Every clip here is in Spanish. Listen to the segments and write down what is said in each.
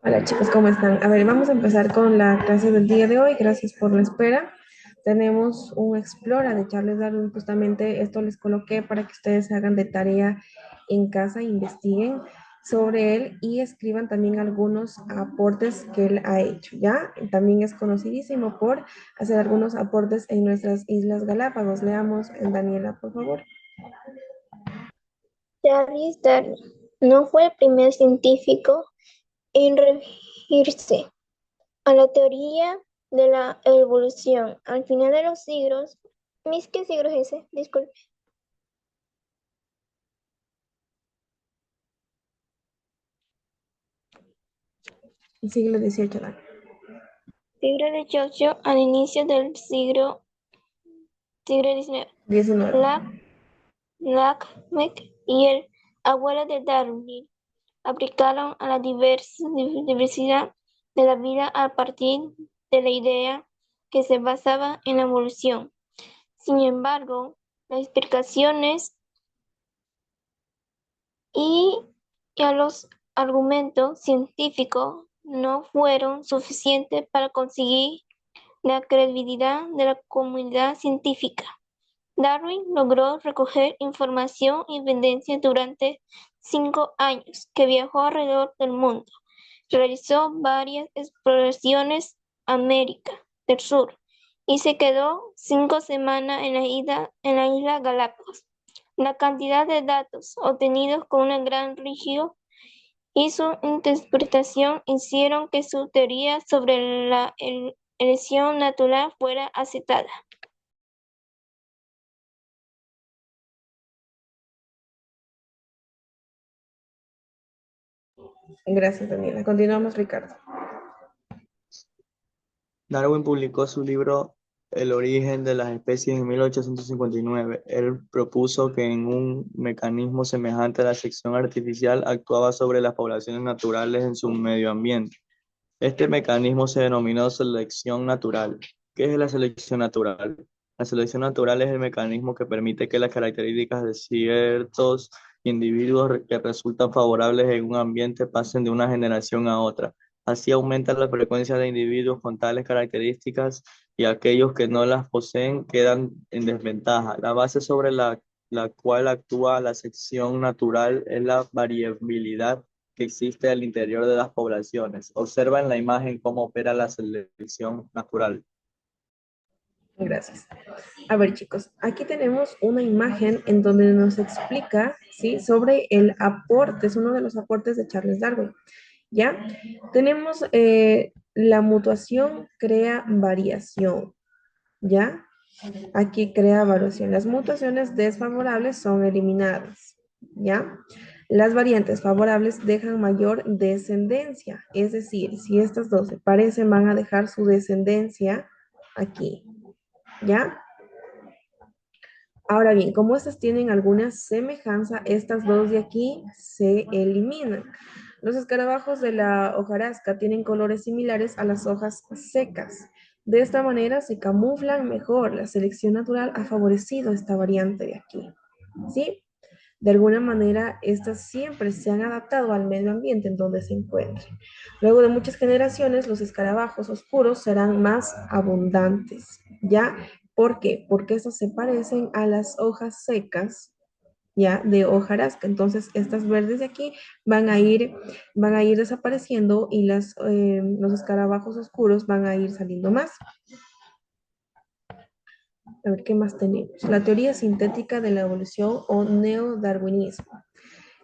Hola chicos, ¿cómo están? A ver, vamos a empezar con la clase del día de hoy. Gracias por la espera. Tenemos un Explora de Charles Darwin. Justamente esto les coloqué para que ustedes hagan de tarea en casa, investiguen sobre él y escriban también algunos aportes que él ha hecho, ¿ya? También es conocidísimo por hacer algunos aportes en nuestras Islas Galápagos. Leamos, Daniela, por favor. Charles Darwin no fue el primer científico en referirse a la teoría de la evolución. Al final de los siglos, ¿qué siglo es ese? Disculpe. Siglo XVIII, Dani. Siglo XVIII al inicio del siglo XIX. 19. Lamarck y el abuelo de Darwin aplicaron a la diversidad de la vida a partir de la idea que se basaba en la evolución. Sin embargo, las explicaciones y a los argumentos científicos no fueron suficientes para conseguir la credibilidad de la comunidad científica. Darwin logró recoger información y evidencia durante 5 años que viajó alrededor del mundo. Realizó varias exploraciones a América del Sur y se quedó 5 semanas en la isla Galápagos. La cantidad de datos obtenidos con una gran rigidez y su interpretación hicieron que su teoría sobre la elección natural fuera aceptada. Gracias, Daniela. Continuamos, Ricardo. Darwin publicó su libro El origen de las especies en 1859. Él propuso que en un mecanismo semejante a la selección artificial actuaba sobre las poblaciones naturales en su medio ambiente. Este mecanismo se denominó selección natural. ¿Qué es la selección natural? La selección natural es el mecanismo que permite que las características de ciertos individuos que resultan favorables en un ambiente pasen de una generación a otra. Así aumenta la frecuencia de individuos con tales características y aquellos que no las poseen quedan en desventaja. La base sobre la cual actúa la selección natural es la variabilidad que existe al interior de las poblaciones. Observa en la imagen cómo opera la selección natural. Gracias. A ver, chicos, aquí tenemos una imagen en donde nos explica, ¿sí? Sobre el aporte, es uno de los aportes de Charles Darwin, ¿ya? Tenemos la mutuación crea variación, ¿ya? Aquí crea variación. Las mutaciones desfavorables son eliminadas, ¿ya? Las variantes favorables dejan mayor descendencia, es decir, si estas dos se parecen, van a dejar su descendencia aquí, ¿ya? Ahora bien, como estas tienen alguna semejanza, estas dos de aquí se eliminan. Los escarabajos de la hojarasca tienen colores similares a las hojas secas. De esta manera se camuflan mejor. La selección natural ha favorecido esta variante de aquí. ¿Sí? De alguna manera, estas siempre se han adaptado al medio ambiente en donde se encuentran. Luego de muchas generaciones, los escarabajos oscuros serán más abundantes, ¿ya? ¿Por qué? Porque estos se parecen a las hojas secas, ¿ya? De hojarasca. Entonces, estas verdes de aquí van a ir desapareciendo y los escarabajos oscuros van a ir saliendo más. A ver, ¿qué más tenemos? La teoría sintética de la evolución o neodarwinismo.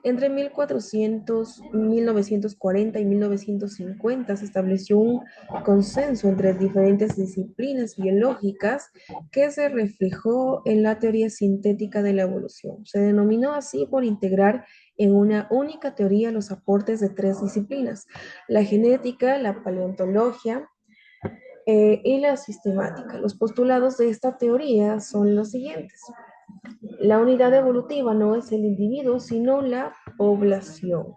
Entre 1940 y 1950 se estableció un consenso entre diferentes disciplinas biológicas que se reflejó en la teoría sintética de la evolución. Se denominó así por integrar en una única teoría los aportes de tres disciplinas: la genética, la paleontología y la sistemática. Los postulados de esta teoría son los siguientes. La unidad evolutiva no es el individuo, sino la población.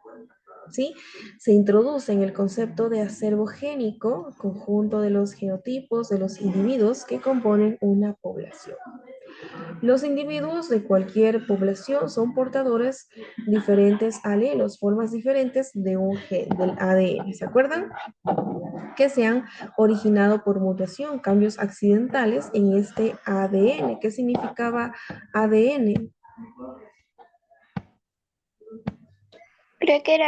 ¿Sí? Se introduce en el concepto de acervo génico, conjunto de los genotipos de los individuos que componen una población. Los individuos de cualquier población son portadores diferentes alelos, formas diferentes de un gen, del ADN. ¿Se acuerdan? Que se han originado por mutación, cambios accidentales en este ADN. ¿Qué significaba ADN? Creo que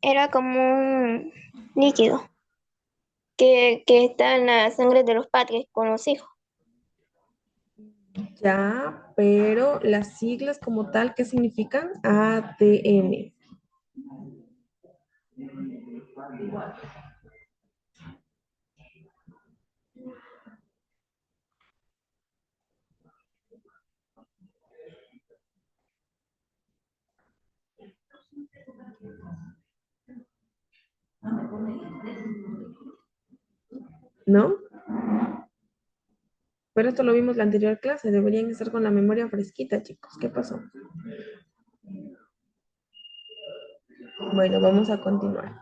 era como un líquido que está en la sangre de los padres con los hijos. Ya, pero las siglas como tal, ¿qué significan? ADN. ¿No? Pero esto lo vimos la anterior clase, deberían estar con la memoria fresquita, chicos. ¿Qué pasó? Bueno, vamos a continuar.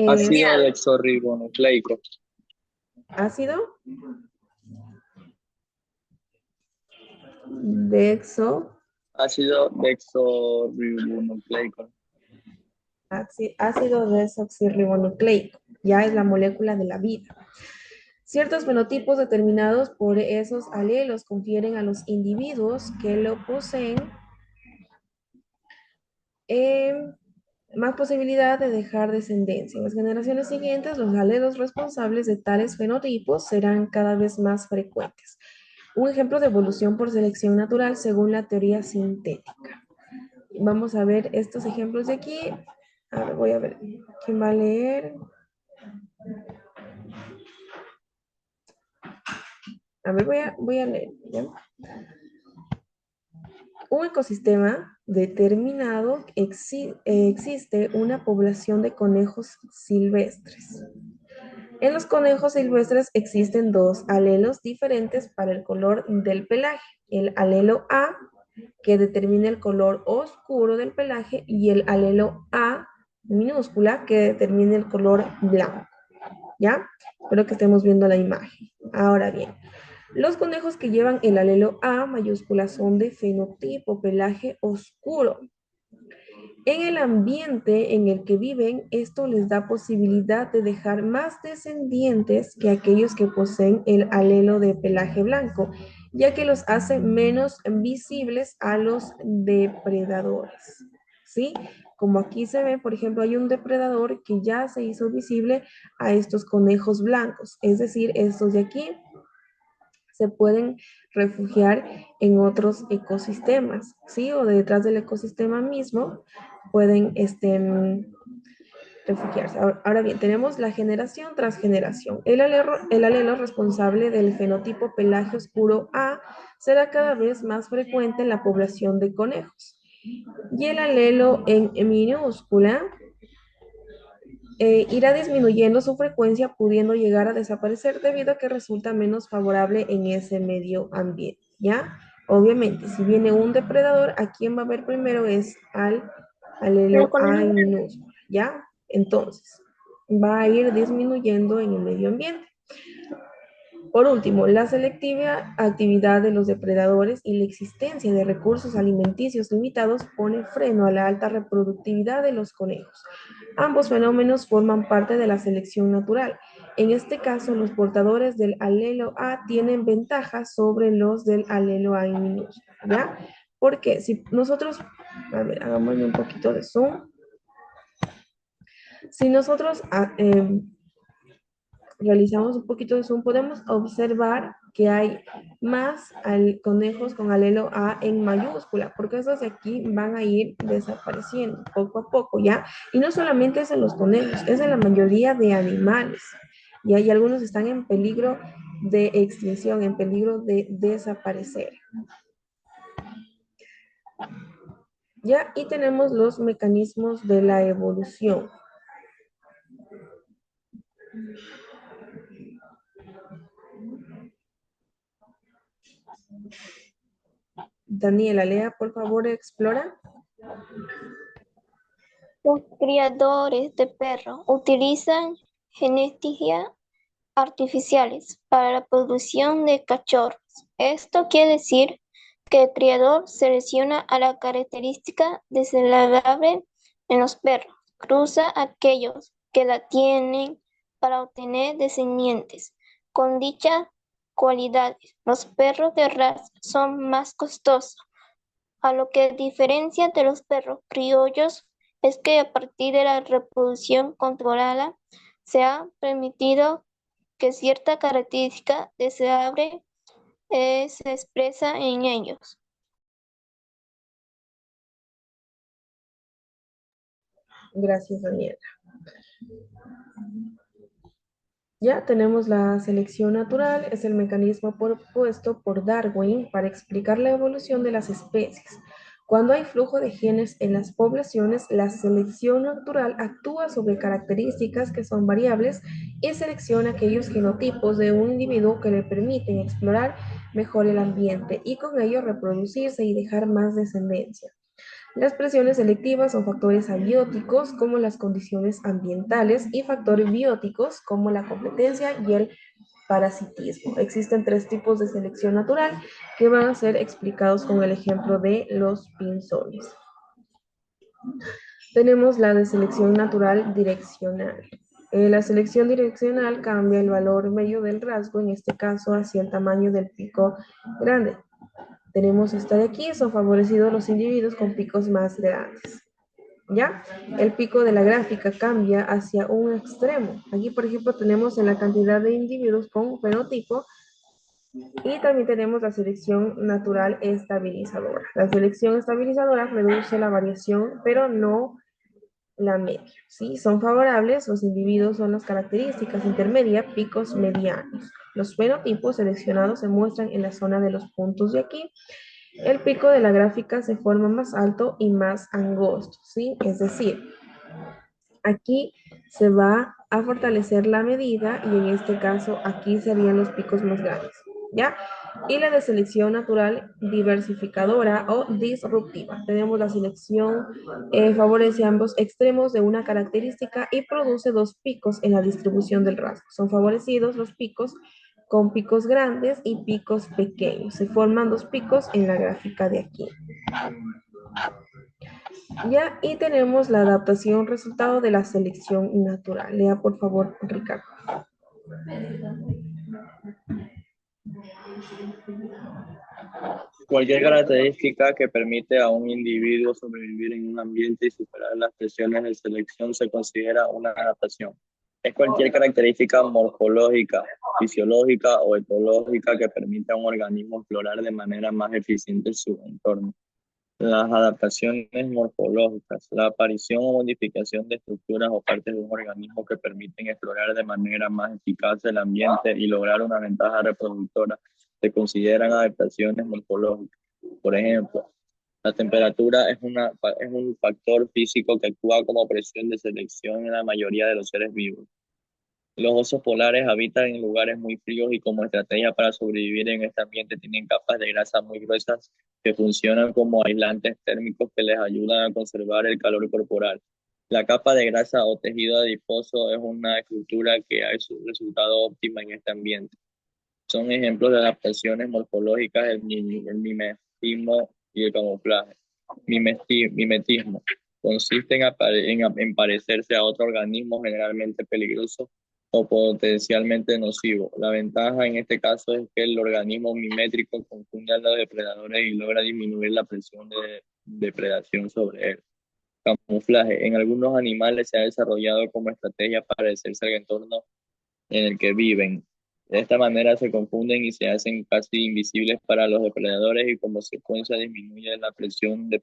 Ácido desoxirribonucleico. Ácido dexo, Ácido desoxirribonucleico. ácido desoxirribonucleico, ya es la molécula de la vida. Ciertos fenotipos determinados por esos alelos confieren a los individuos que lo poseen más posibilidad de dejar descendencia. En las generaciones siguientes, los alelos responsables de tales fenotipos serán cada vez más frecuentes. Un ejemplo de evolución por selección natural según la teoría sintética. Vamos a ver estos ejemplos de aquí. A ver, voy a ver. ¿Quién va a leer? A ver, voy a leer. ¿Ya? Un ecosistema determinado existe una población de conejos silvestres. En los conejos silvestres existen dos alelos diferentes para el color del pelaje. El alelo A, que determina el color oscuro del pelaje, y el alelo A minúscula, que determina el color blanco. ¿Ya? Espero que estemos viendo la imagen. Ahora bien, los conejos que llevan el alelo A mayúscula son de fenotipo pelaje oscuro. En el ambiente en el que viven, esto les da posibilidad de dejar más descendientes que aquellos que poseen el alelo de pelaje blanco, ya que los hace menos visibles a los depredadores. ¿Sí? Como aquí se ve, por ejemplo, hay un depredador que ya se hizo visible a estos conejos blancos, es decir, estos de aquí se pueden refugiar en otros ecosistemas, ¿sí? O detrás del ecosistema mismo pueden refugiarse. Ahora bien, tenemos la generación tras generación. El alelo responsable del fenotipo pelaje oscuro A será cada vez más frecuente en la población de conejos. Y el alelo en minúscula irá disminuyendo su frecuencia, pudiendo llegar a desaparecer debido a que resulta menos favorable en ese medio ambiente, ¿ya? Obviamente, si viene un depredador, a quien va a ver primero es al alelo A en minúscula, ¿ya? Entonces, va a ir disminuyendo en el medio ambiente. Por último, la selectiva actividad de los depredadores y la existencia de recursos alimenticios limitados pone freno a la alta reproductividad de los conejos. Ambos fenómenos forman parte de la selección natural. En este caso, los portadores del alelo A tienen ventajas sobre los del alelo A en minúscula, ¿ya? Porque si nosotros, a ver, hagámosle un poquito de zoom. Si nosotros realizamos un poquito de zoom, podemos observar que hay más conejos con alelo A en mayúscula, porque esos de aquí van a ir desapareciendo poco a poco, ¿ya? Y no solamente es en los conejos, es en la mayoría de animales. Y hay algunos están en peligro de extinción, en peligro de desaparecer. ¿Ya? Y tenemos los mecanismos de la evolución. Daniela, lea, por favor, explora. Los criadores de perros utilizan genética artificiales para la producción de cachorros. Esto quiere decir que el criador selecciona a la característica desagradable en los perros, cruza a aquellos que la tienen para obtener descendientes con dichas cualidades. Los perros de raza son más costosos, a lo que diferencia de los perros criollos es que a partir de la reproducción controlada se ha permitido que cierta característica deseable se expresa en ellos. Gracias, Daniela. Ya tenemos la selección natural, es el mecanismo propuesto por Darwin para explicar la evolución de las especies. Cuando hay flujo de genes en las poblaciones, la selección natural actúa sobre características que son variables y selecciona aquellos genotipos de un individuo que le permiten explorar mejor el ambiente y con ello reproducirse y dejar más descendencia. Las presiones selectivas son factores abióticos como las condiciones ambientales y factores bióticos como la competencia y el parasitismo. Existen tres tipos de selección natural que van a ser explicados con el ejemplo de los pinzones. Tenemos la de selección natural direccional. La selección direccional cambia el valor medio del rasgo, en este caso hacia el tamaño del pico grande. Tenemos esta de aquí, son favorecidos los individuos con picos más grandes. ¿Ya? El pico de la gráfica cambia hacia un extremo. Aquí, por ejemplo, tenemos en la cantidad de individuos con fenotipo y también tenemos la selección natural estabilizadora. La selección estabilizadora reduce la variación, pero no la media, ¿sí? Son favorables, los individuos son las características intermedias, picos medianos. Los fenotipos seleccionados se muestran en la zona de los puntos de aquí. El pico de la gráfica se forma más alto y más angosto, ¿sí? Es decir, aquí se va a fortalecer la medida y en este caso aquí serían los picos más grandes, ¿ya? Y la de selección natural diversificadora o disruptiva. Tenemos la selección, favorece ambos extremos de una característica y produce dos picos en la distribución del rasgo. Son favorecidos los picos con picos grandes y picos pequeños. Se forman dos picos en la gráfica de aquí. Ya, y tenemos la adaptación resultado de la selección natural. Lea por favor, Ricardo. Cualquier característica que permite a un individuo sobrevivir en un ambiente y superar las presiones de selección se considera una adaptación. Es cualquier característica morfológica, fisiológica o etológica que permite a un organismo explorar de manera más eficiente su entorno. Las adaptaciones morfológicas, la aparición o modificación de estructuras o partes de un organismo que permiten explorar de manera más eficaz el ambiente y lograr una ventaja reproductora, se consideran adaptaciones morfológicas. Por ejemplo, la temperatura es un factor físico que actúa como presión de selección en la mayoría de los seres vivos. Los osos polares habitan en lugares muy fríos y como estrategia para sobrevivir en este ambiente tienen capas de grasa muy gruesas que funcionan como aislantes térmicos que les ayudan a conservar el calor corporal. La capa de grasa o tejido adiposo es una estructura que ha resultado óptima en este ambiente. Son ejemplos de adaptaciones morfológicas el mimetismo y el camuflaje. Mimetismo consiste en parecerse a otro organismo generalmente peligroso o potencialmente nocivo. La ventaja en este caso es que el organismo mimético confunde a los depredadores y logra disminuir la presión de depredación sobre él. Camuflaje. En algunos animales se ha desarrollado como estrategia para parecerse al entorno en el que viven. De esta manera se confunden y se hacen casi invisibles para los depredadores y como consecuencia disminuye la presión de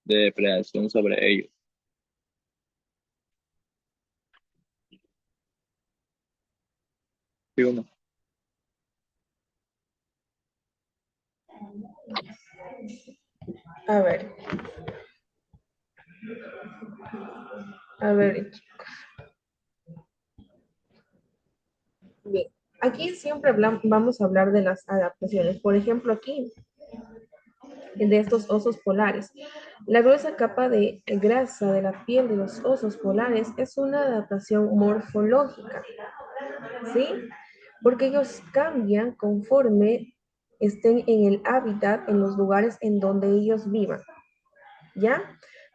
depredación sobre ellos. Sí, uno. A ver. A ver, chicos. Bien. Aquí siempre vamos a hablar de las adaptaciones. Por ejemplo, aquí, de estos osos polares. La gruesa capa de grasa de la piel de los osos polares es una adaptación morfológica, ¿sí? porque ellos cambian conforme estén en el hábitat, en los lugares en donde ellos vivan. ¿Ya?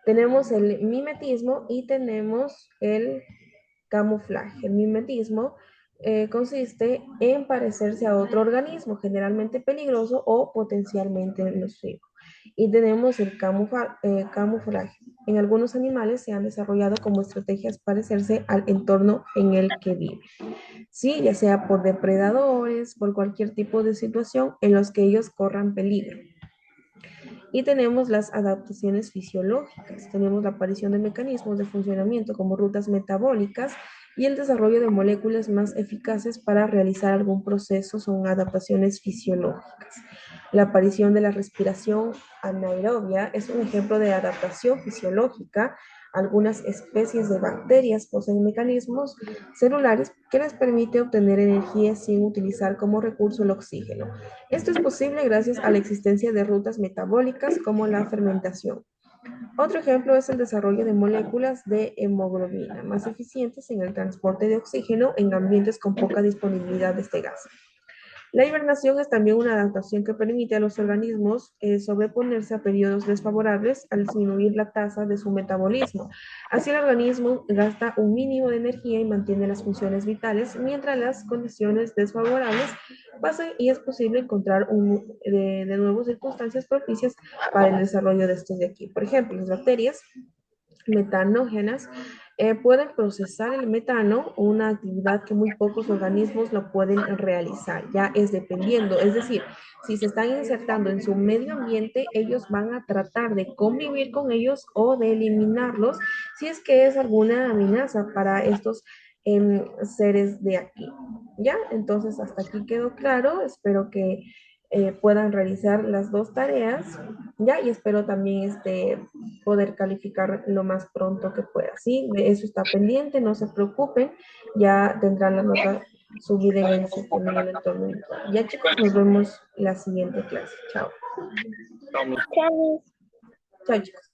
Tenemos el mimetismo y tenemos el camuflaje. El mimetismo consiste en parecerse a otro organismo, generalmente peligroso o potencialmente nocivo. Y tenemos el camuflaje. En algunos animales se han desarrollado como estrategias parecerse al entorno en el que viven. Sí, ya sea por depredadores, por cualquier tipo de situación en los que ellos corran peligro. Y tenemos las adaptaciones fisiológicas. Tenemos la aparición de mecanismos de funcionamiento como rutas metabólicas y el desarrollo de moléculas más eficaces para realizar algún proceso son adaptaciones fisiológicas. La aparición de la respiración anaerobia es un ejemplo de adaptación fisiológica. Algunas especies de bacterias poseen mecanismos celulares que les permite obtener energía sin utilizar como recurso el oxígeno. Esto es posible gracias a la existencia de rutas metabólicas como la fermentación. Otro ejemplo es el desarrollo de moléculas de hemoglobina, más eficientes en el transporte de oxígeno en ambientes con poca disponibilidad de este gas. La hibernación es también una adaptación que permite a los organismos sobreponerse a periodos desfavorables al disminuir la tasa de su metabolismo. Así el organismo gasta un mínimo de energía y mantiene las funciones vitales, mientras las condiciones desfavorables pasan y es posible encontrar de nuevo circunstancias propicias para el desarrollo de estos de aquí. Por ejemplo, las bacterias metanógenas pueden procesar el metano, una actividad que muy pocos organismos lo pueden realizar, ya es dependiendo, es decir, si se están insertando en su medio ambiente, ellos van a tratar de convivir con ellos o de eliminarlos si es que es alguna amenaza para estos seres de aquí. ¿Ya? Entonces, hasta aquí quedó claro, espero que puedan realizar las dos tareas, ¿ya? Y espero también poder calificar lo más pronto que pueda, ¿sí? De eso está pendiente, no se preocupen, ya tendrán la nota subida en el sistema en el entorno virtual. Ya chicos, nos vemos la siguiente clase. Chao. Chao. Chao chicos.